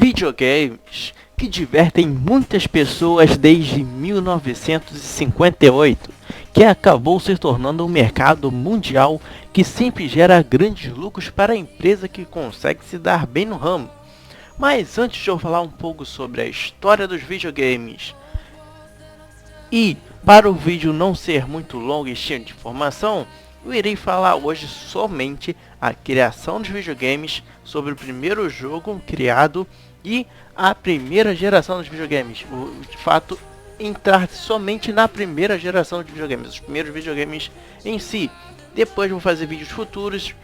Videogames que divertem muitas pessoas desde 1958, que acabou se tornando um mercado mundial que sempre gera grandes lucros para a empresa que consegue se dar bem no ramo. Mas antes de eu falar um pouco sobre a história dos videogames e para o vídeo não ser muito longo e cheio de informação, eu irei falar hoje somente a criação dos videogames, sobre o primeiro jogo criado e a primeira geração dos videogames. De fato, entrar somente na primeira geração de videogames, os primeiros videogames em si. Depois vou fazer vídeos futuros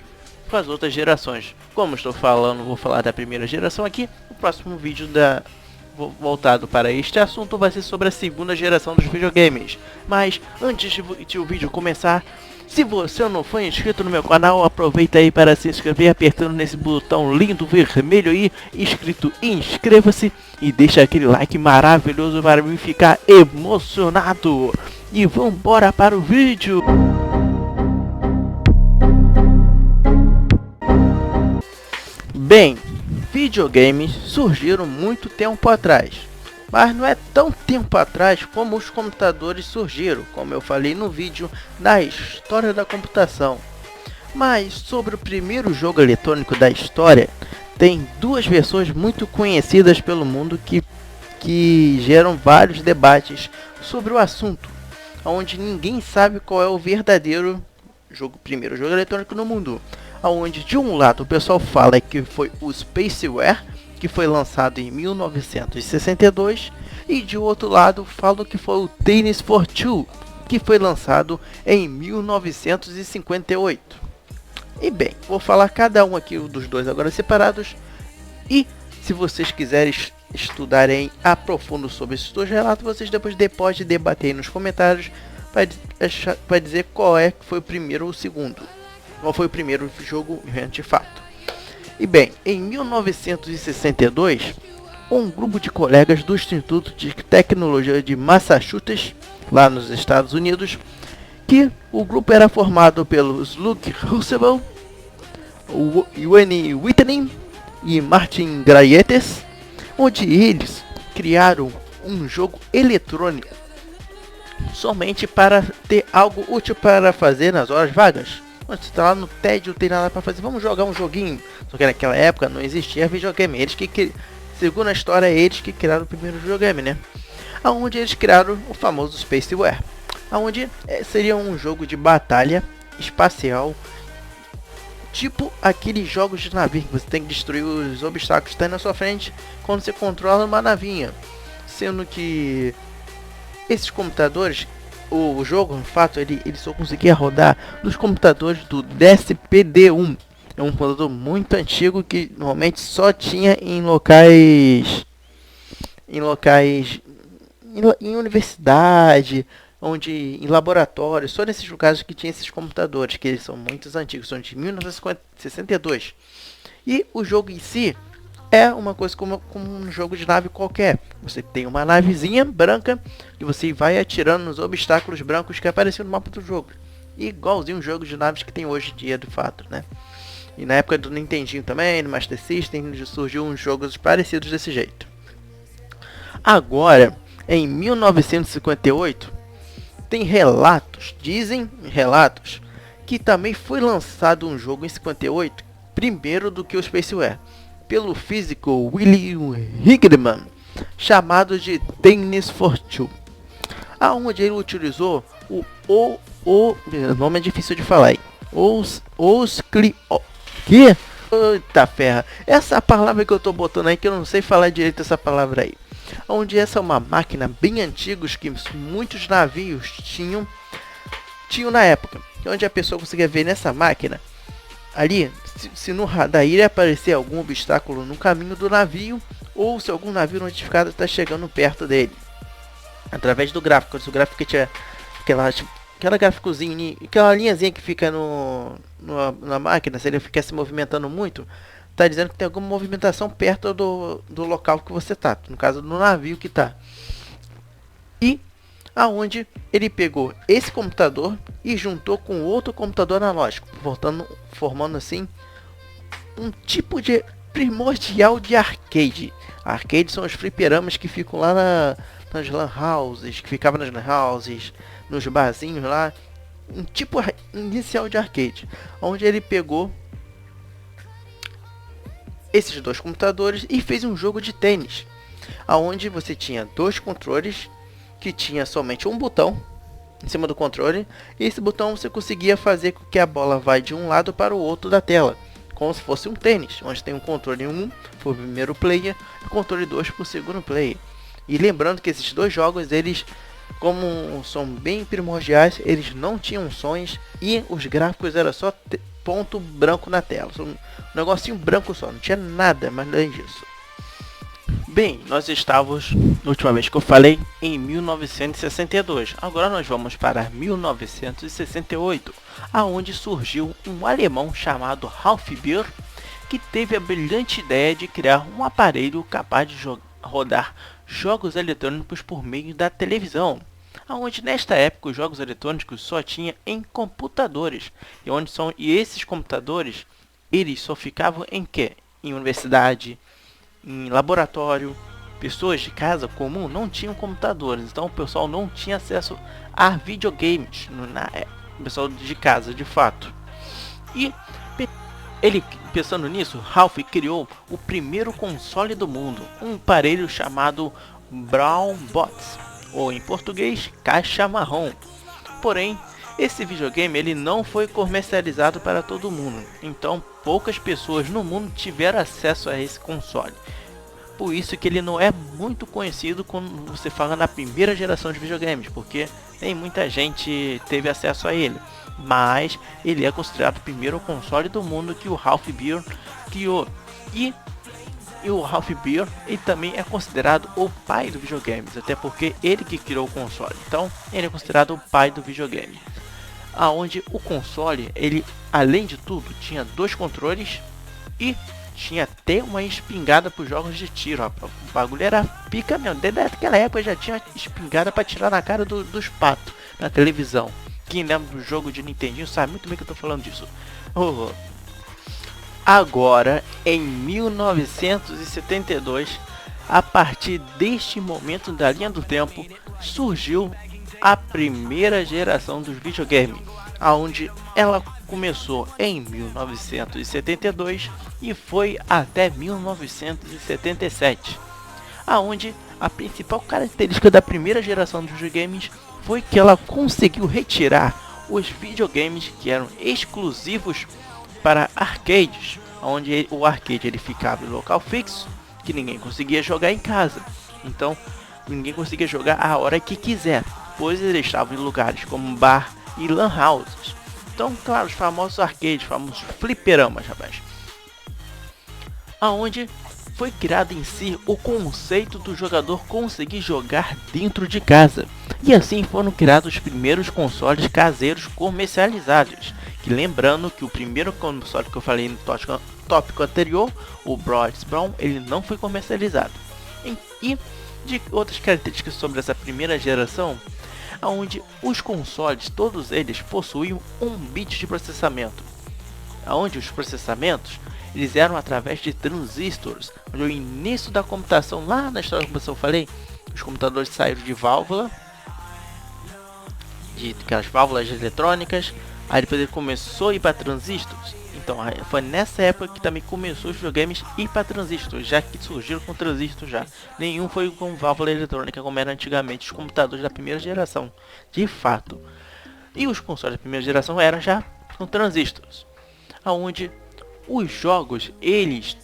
com as outras gerações. Como estou falando, vou falar da primeira geração aqui. O próximo vídeo voltado para este assunto vai ser sobre a segunda geração dos videogames. Mas antes de o vídeo começar, se você não for inscrito no meu canal, aproveita aí para se inscrever apertando nesse botão lindo vermelho aí escrito inscreva-se e deixa aquele like maravilhoso para mim ficar emocionado. E vambora para o vídeo. Bem, videogames surgiram muito tempo atrás, mas não é tão tempo atrás como os computadores surgiram, como eu falei no vídeo da história da computação. Mas sobre o primeiro jogo eletrônico da história, tem duas versões muito conhecidas pelo mundo que geram vários debates sobre o assunto, onde ninguém sabe qual é o verdadeiro primeiro jogo eletrônico no mundo. Onde de um lado o pessoal fala que foi o Spaceware, que foi lançado em 1962, e de outro lado falam que foi o Tennis for Two, que foi lançado em 1958. E bem, vou falar cada um aqui dos dois agora separados, e se vocês quiserem estudarem a profundo sobre esses dois relatos, vocês depois podem debater aí nos comentários para dizer qual é que foi o primeiro ou o segundo. Qual foi o primeiro jogo de fato. E bem, em 1962, um grupo de colegas do Instituto de Tecnologia de Massachusetts, lá nos Estados Unidos, que o grupo era formado pelos Luke Roosevelt, Wayne Whitney e Martin Graetes, onde eles criaram um jogo eletrônico somente para ter algo útil para fazer nas horas vagas. Quando você tá lá no tédio, não tem nada para fazer, vamos jogar um joguinho. Só que naquela época não existia videogame. Segundo a história, eles que criaram o primeiro videogame, né? Aonde eles criaram o famoso Spaceware, aonde seria um jogo de batalha espacial, tipo aqueles jogos de navio que você tem que destruir os obstáculos que estão na sua frente quando você controla uma navinha. Sendo que esses computadores, o jogo, no fato, ele só conseguia rodar nos computadores do DSPD-1. É um computador muito antigo que normalmente só tinha em universidade, em laboratórios, só nesses lugares que tinha esses computadores, que eles são muito antigos, são de 1962. E o jogo em si é uma coisa como um jogo de nave qualquer. Você tem uma navezinha branca e você vai atirando nos obstáculos brancos que aparecem no mapa do jogo. Igualzinho um jogo de naves que tem hoje em dia, de fato, né? E na época do Nintendinho também, no Master System, surgiu uns jogos parecidos desse jeito. Agora, em 1958, tem dizem relatos, que também foi lançado um jogo em 58, primeiro do que o Spaceware, pelo físico William Higdman, chamado de Tennis for Two, aonde ele utilizou o nome é difícil de falar aí, eita ferra, essa palavra que eu tô botando aí, que eu não sei falar direito essa palavra aí, onde essa é uma máquina bem antiga que muitos navios tinham na época, onde a pessoa conseguia ver nessa máquina ali, se no radar iria aparecer algum obstáculo no caminho do navio, ou se algum navio notificado está chegando perto dele, através do gráfico. O gráfico que tinha aquela gráficozinha, aquela linhazinha que fica na máquina, se ele ficar se movimentando muito, está dizendo que tem alguma movimentação perto do local que você está, no caso do navio que está. E aonde ele pegou esse computador e juntou com outro computador analógico, formando assim um tipo de primordial de arcade, Arcades são os fliperamas que ficam lá nas lan houses, que ficavam nas lan houses, nos barzinhos lá, um tipo inicial de arcade, onde ele pegou esses dois computadores e fez um jogo de tênis, aonde você tinha dois controles que tinha somente um botão em cima do controle, e esse botão você conseguia fazer com que a bola vá de um lado para o outro da tela, como se fosse um tênis, onde tem um controle 1 para o primeiro player e controle 2 para o segundo player. E lembrando que esses dois jogos, eles, como são bem primordiais, eles não tinham sons e os gráficos era só ponto branco na tela, um negocinho branco só, não tinha nada mais além disso. Bem, nós estávamos, na última vez que eu falei, em 1962. Agora nós vamos para 1968, aonde surgiu um alemão chamado Ralph Beer, que teve a brilhante ideia de criar um aparelho capaz de rodar jogos eletrônicos por meio da televisão, aonde nesta época os jogos eletrônicos só tinha em computadores, e esses computadores, eles só ficavam em quê? Em universidade, em laboratório. Pessoas de casa comum não tinham computadores, então o pessoal não tinha acesso a videogames, o pessoal de casa de fato. E ele, pensando nisso, Ralph criou o primeiro console do mundo, um aparelho chamado Brown Box, ou em português, caixa marrom. Porém, esse videogame ele não foi comercializado para todo mundo, então poucas pessoas no mundo tiveram acesso a esse console. Por isso que ele não é muito conhecido quando você fala na primeira geração de videogames, porque nem muita gente teve acesso a ele. Mas ele é considerado o primeiro console do mundo que o Ralph Beer criou. E o Ralph Beer ele também é considerado o pai do videogames, até porque ele que criou o console. Então ele é considerado o pai do videogame. Aonde o console, ele além de tudo tinha dois controles e tinha até uma espingarda para os jogos de tiro, rapaz. O bagulho era pica mesmo. Desde aquela época já tinha espingarda para tirar na cara dos patos na televisão. Quem lembra do jogo de Nintendinho sabe muito bem que eu tô falando disso. Agora, em 1972, a partir deste momento da linha do tempo, surgiu a primeira geração dos videogames, aonde ela começou em 1972 e foi até 1977, aonde a principal característica da primeira geração dos videogames foi que ela conseguiu retirar os videogames que eram exclusivos para arcades, onde o arcade ele ficava em local fixo, que ninguém conseguia jogar em casa, então ninguém conseguia jogar a hora que quiser, pois eles estavam em lugares como bar e lan houses. Então, claro, os famosos arcades, famosos fliperamas, rapaz. Aonde foi criado em si o conceito do jogador conseguir jogar dentro de casa. E assim foram criados os primeiros consoles caseiros comercializados. Que lembrando que o primeiro console que eu falei no tópico anterior, o Brown, ele não foi comercializado. E de outras características sobre essa primeira geração, onde os consoles, todos eles possuíam 1 bit de processamento, onde os processamentos eles eram através de transistores, onde o início da computação, lá na história como eu falei, os computadores saíram de válvula, de aquelas válvulas eletrônicas, aí depois ele começou a ir para transistores. Então foi nessa época que também começou os videogames ir para transistores, já que surgiram com transistores já. Nenhum foi com válvula eletrônica como era antigamente os computadores da primeira geração, de fato. E os consoles da primeira geração eram já com transistores, aonde os jogos,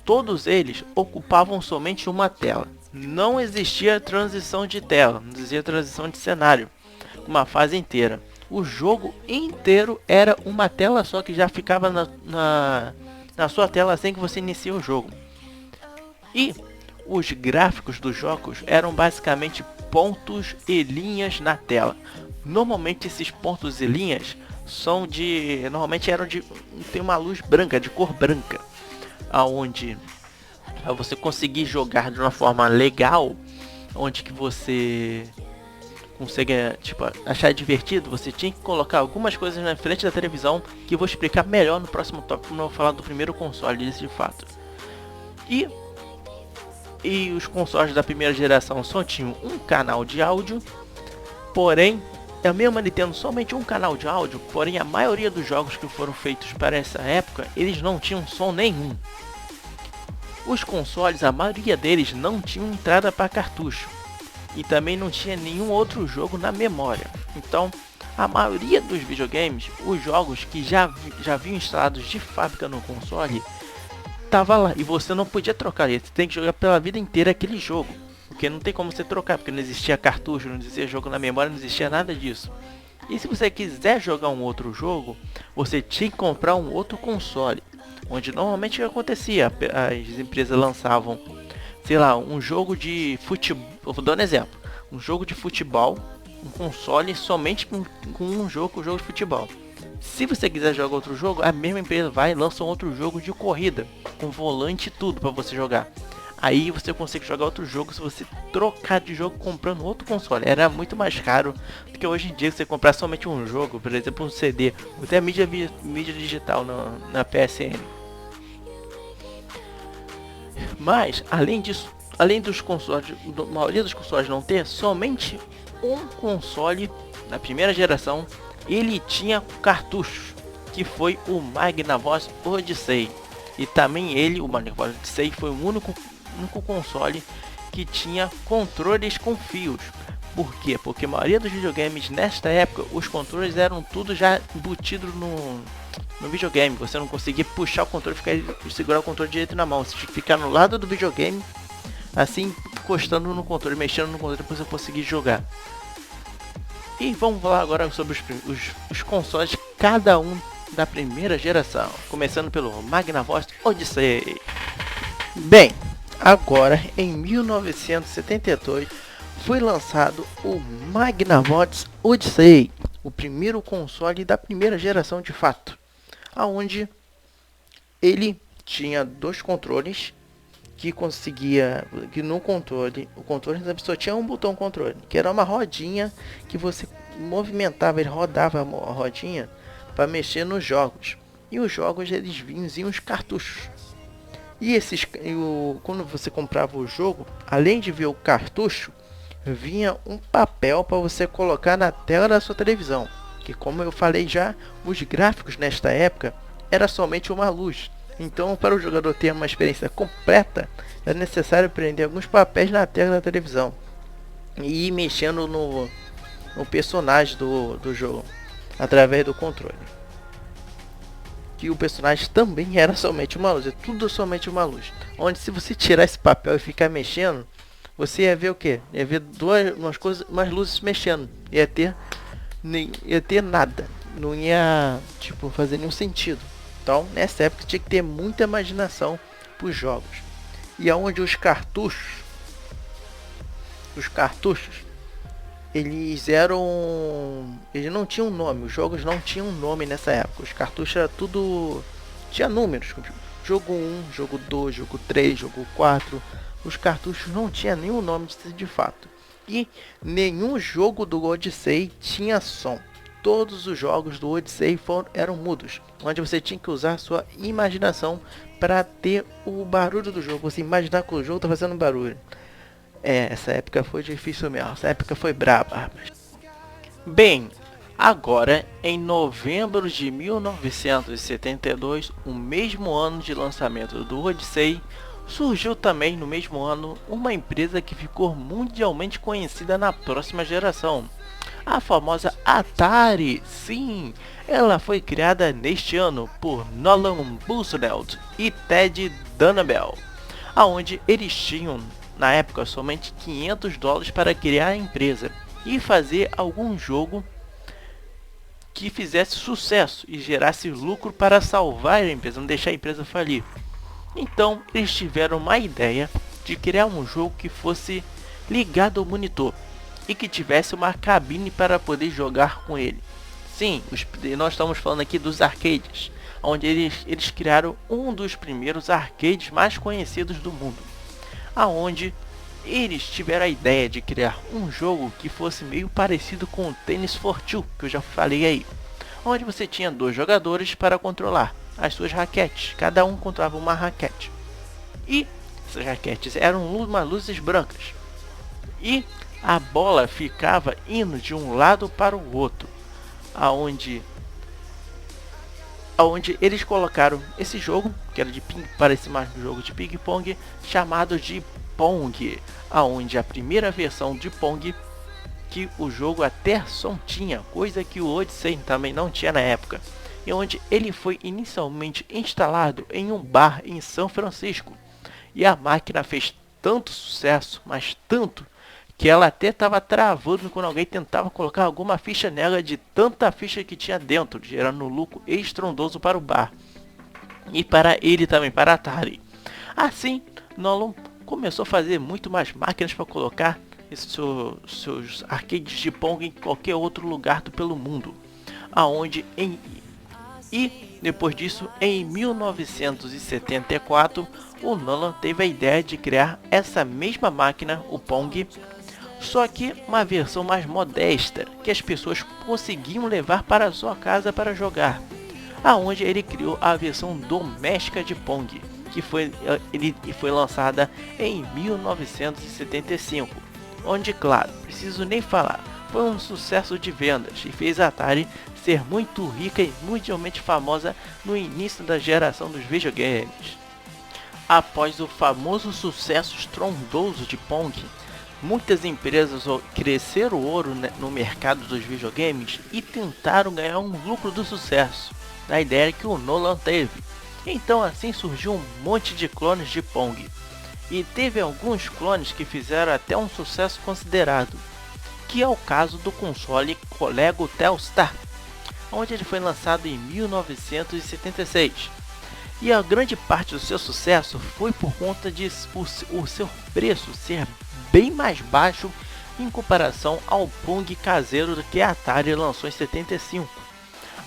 todos eles ocupavam somente uma tela. Não existia transição de tela, não existia transição de cenário, uma fase inteira. O jogo inteiro era uma tela só que já ficava na sua tela assim que você inicia o jogo. E os gráficos dos jogos eram basicamente pontos e linhas na tela. Normalmente esses pontos e linhas tem uma luz branca, de cor branca, aonde para você conseguir jogar de uma forma legal, onde que você consegue achar divertido, você tinha que colocar algumas coisas na frente da televisão, que eu vou explicar melhor no próximo tópico, quando eu vou falar do primeiro console de fato. E e os consoles da primeira geração só tinham um canal de áudio, porém, mesmo ele tendo somente um canal de áudio, porém a maioria dos jogos que foram feitos para essa época, eles não tinham som nenhum. Os consoles, a maioria deles não tinham entrada para cartucho, e também não tinha nenhum outro jogo na memória. Então, a maioria dos videogames, os jogos que já vinham instalados de fábrica no console, tava lá, e você não podia trocar ele, você tem que jogar pela vida inteira aquele jogo. Porque não tem como você trocar, porque não existia cartucho, não existia jogo na memória, não existia nada disso. E se você quiser jogar um outro jogo, você tinha que comprar um outro console. Onde normalmente o que acontecia? As empresas lançavam, sei lá, um jogo de futebol, vou dar um exemplo. Um jogo de futebol, um console somente com um jogo de futebol. Se você quiser jogar outro jogo, a mesma empresa vai e lança um outro jogo de corrida, com volante e tudo para você jogar. Aí você consegue jogar outro jogo se você trocar de jogo comprando outro console. Era muito mais caro do que hoje em dia você comprar somente um jogo, por exemplo um CD, ou até mídia digital na PSN. Mas, além disso, além dos consoles, a maioria dos consoles não ter, somente um console na primeira geração, ele tinha cartuchos, que foi o Magnavox Odyssey. E também ele, o Magnavox Odyssey, foi o único console que tinha controles com fios. Por quê? Porque a maioria dos videogames nesta época, os controles eram tudo já embutido no videogame. Você não conseguia puxar o controle e segurar o controle direito na mão. Você tinha que ficar no lado do videogame, assim, encostando no controle, mexendo no controle para você conseguir jogar. E vamos falar agora sobre os consoles, cada um da primeira geração. Começando pelo Magnavox Odyssey. Bem, agora em 1972 foi lançado o Magnavox Odyssey, o primeiro console da primeira geração de fato, aonde ele tinha dois controles que no controle, o controle só tinha um botão controle, que era uma rodinha que você movimentava, ele rodava a rodinha para mexer nos jogos. E os jogos eles vinham os cartuchos. E quando você comprava o jogo, além de ver o cartucho, vinha um papel para você colocar na tela da sua televisão. Que, como eu falei já, os gráficos nesta época era somente uma luz. Então, para o jogador ter uma experiência completa, é necessário prender alguns papéis na tela da televisão e ir mexendo no personagem do jogo através do controle. Que o personagem também era somente uma luz, é tudo somente uma luz. Onde, se você tirar esse papel e ficar mexendo, você ia ver o que? Ia ver umas luzes mexendo. Ia ter nada. Não ia fazer nenhum sentido. Então, nessa época tinha que ter muita imaginação para os jogos. E aonde os cartuchos, eles não tinham nome. Os jogos não tinham nome nessa época. Os cartuchos era tudo, tinha números. Jogo 1, jogo 2, jogo 3, jogo 4. Os cartuchos não tinha nenhum nome de fato. E nenhum jogo do Odyssey tinha som. Todos os jogos do Odyssey eram mudos, onde você tinha que usar sua imaginação para ter o barulho do jogo. Você imaginar que o jogo está fazendo barulho. Essa época foi difícil mesmo. Essa época foi braba, rapaz. Bem, agora em novembro de 1972, o mesmo ano de lançamento do Odyssey, surgiu também no mesmo ano uma empresa que ficou mundialmente conhecida na próxima geração. A famosa Atari. Sim, ela foi criada neste ano por Nolan Bushnell e Ted Danabel, aonde eles tinham na época somente $500 para criar a empresa e fazer algum jogo que fizesse sucesso e gerasse lucro para salvar a empresa, não deixar a empresa falir. Então eles tiveram uma ideia de criar um jogo que fosse ligado ao monitor e que tivesse uma cabine para poder jogar com ele. Sim, nós estamos falando aqui dos arcades, onde eles criaram um dos primeiros arcades mais conhecidos do mundo, aonde eles tiveram a ideia de criar um jogo que fosse meio parecido com o Tennis for Two, que eu já falei aí, onde você tinha 2 jogadores para controlar as suas raquetes, cada um controlava uma raquete. E essas raquetes eram luzes brancas. E a bola ficava indo de um lado para o outro, aonde eles colocaram esse jogo, que era de ping, parece mais um jogo de ping-pong, chamado de Pong, aonde a primeira versão de Pong, que o jogo até som tinha, coisa que o Odyssey também não tinha na época, e onde ele foi inicialmente instalado em um bar em São Francisco, e a máquina fez tanto sucesso, mas tanto, que ela até estava travando quando alguém tentava colocar alguma ficha nela de tanta ficha que tinha dentro, gerando um lucro estrondoso para o bar. E para ele também, para a Atari. Assim, Nolan começou a fazer muito mais máquinas para colocar seus arcades de Pong em qualquer outro lugar pelo mundo. E depois disso, em 1974, o Nolan teve a ideia de criar essa mesma máquina, o Pong, só que uma versão mais modesta, que as pessoas conseguiam levar para a sua casa para jogar, aonde ele criou a versão doméstica de Pong, que foi lançada em 1975, onde, claro, preciso nem falar, foi um sucesso de vendas e fez a Atari ser muito rica e mundialmente famosa no início da geração dos videogames. Após o famoso sucesso estrondoso de Pong, muitas empresas cresceram o ouro no mercado dos videogames e tentaram ganhar um lucro do sucesso, da ideia que o Nolan teve. Então assim surgiu um monte de clones de Pong, e teve alguns clones que fizeram até um sucesso considerado, que é o caso do console Lego Telstar, onde ele foi lançado em 1976. E a grande parte do seu sucesso foi por conta de o seu preço ser bem mais baixo em comparação ao Pong caseiro que a Atari lançou em 75,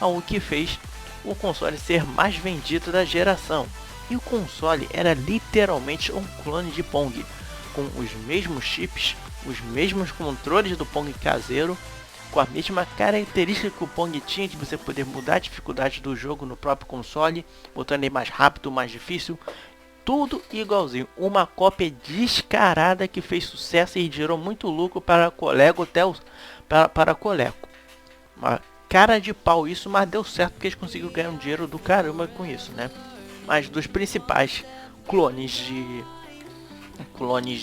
o que fez o console ser mais vendido da geração. E o console era literalmente um clone de Pong, com os mesmos chips, os mesmos controles do Pong caseiro, com a mesma característica que o Pong tinha de você poder mudar a dificuldade do jogo no próprio console, botando ele mais rápido, mais difícil, tudo igualzinho, uma cópia descarada que fez sucesso e gerou muito lucro para a Coleco. Para a Coleco. Uma cara de pau isso, mas deu certo porque eles conseguiram ganhar um dinheiro do caramba com isso, né? Mas dos principais clones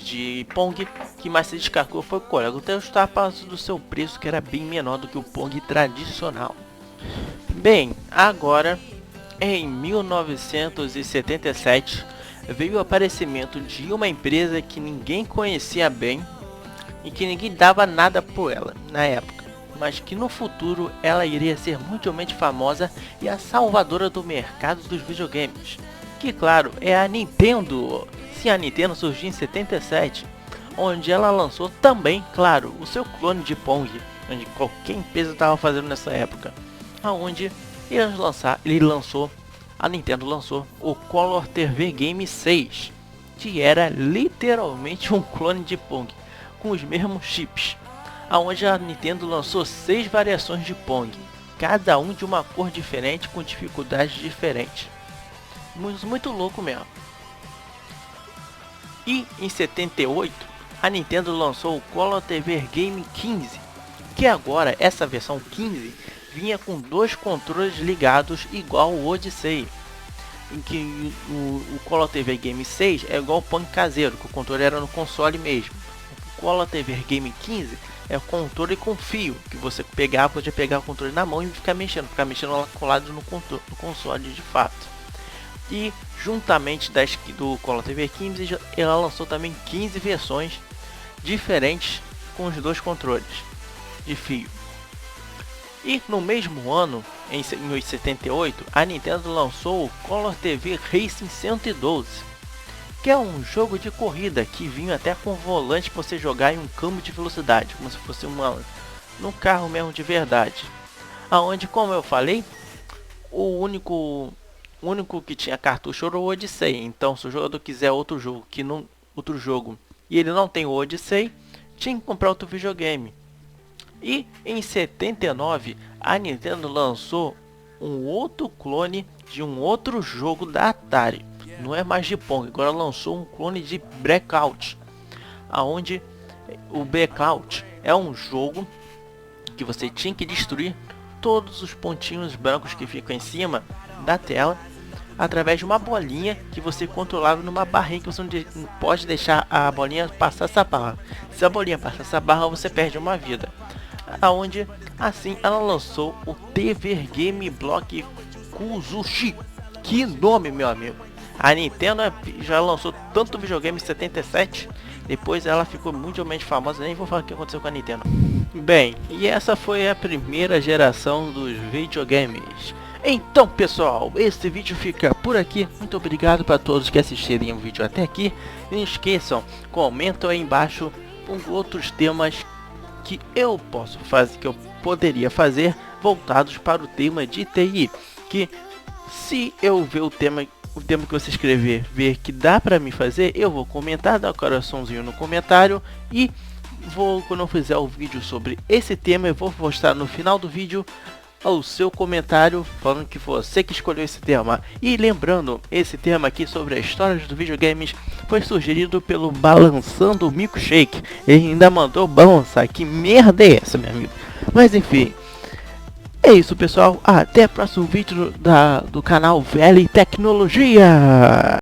de Pong que mais se destacou foi o Coleco Telstar, por causa do seu preço que era bem menor do que o Pong tradicional. Bem, agora em 1977 veio o aparecimento de uma empresa que ninguém conhecia bem e que ninguém dava nada por ela na época, mas que no futuro ela iria ser mundialmente famosa e a salvadora do mercado dos videogames, que claro é a Nintendo. Sim, a Nintendo surgiu em 77, onde ela lançou também, claro, o seu clone de Pong, onde qualquer empresa estava fazendo nessa época, aonde a Nintendo lançou o Color TV Game 6, que era literalmente um clone de Pong, com os mesmos chips, aonde a Nintendo lançou 6 variações de Pong, cada um de uma cor diferente com dificuldades diferentes. Muito louco mesmo. E em 78, a Nintendo lançou o Color TV Game 15, que agora essa versão 15 vinha com 2 controles ligados igual o Odyssey, em que o Color TV Game 6 é igual o Pong caseiro, que o controle era no console mesmo. O Color TV Game 15 é o controle com fio, que você podia pegar o controle na mão e ficar mexendo lá colado no console de fato. E juntamente do Color TV 15, ela lançou também 15 versões diferentes com os 2 controles de fio. E no mesmo ano, em 78, a Nintendo lançou o Color TV Racing 112, que é um jogo de corrida que vinha até com volante para você jogar em um campo de velocidade, como se fosse num carro mesmo de verdade. Aonde, como eu falei, o único que tinha cartucho era o Odyssey. Então, se o jogador quiser outro jogo e ele não tem o Odyssey, tinha que comprar outro videogame. E em 79, a Nintendo lançou um outro clone de um outro jogo da Atari, não é mais de Pong, agora lançou um clone de Breakout, aonde o Breakout é um jogo que você tinha que destruir todos os pontinhos brancos que ficam em cima da tela através de uma bolinha que você controlava numa barrinha, que você não pode deixar a bolinha passar essa barra. Se a bolinha passar essa barra, você perde uma vida. Aonde assim ela lançou o TV Game Block Kuzushi. Que nome, meu amigo! A Nintendo já lançou tanto videogame em 77, depois ela ficou mundialmente famosa, nem vou falar o que aconteceu com a Nintendo. Bem, e essa foi a primeira geração dos videogames. Então pessoal, esse vídeo fica por aqui. Muito obrigado para todos que assistirem o vídeo até aqui. Não esqueçam, comentam aí embaixo com outros temas que eu posso fazer, que eu poderia fazer voltados para o tema de TI. Que se eu ver o tema que você escrever, ver que dá para me fazer, eu vou comentar, dar um coraçãozinho no comentário e quando eu fizer o vídeo sobre esse tema, eu vou postar no final do vídeo o seu comentário falando que foi você que escolheu esse tema. E lembrando, esse tema aqui sobre a história dos videogames foi sugerido pelo Balançando Milkshake. Ele ainda mandou balançar, que merda é essa, meu amigo? Mas enfim, é isso pessoal, até o próximo vídeo do canal VL Tecnologia.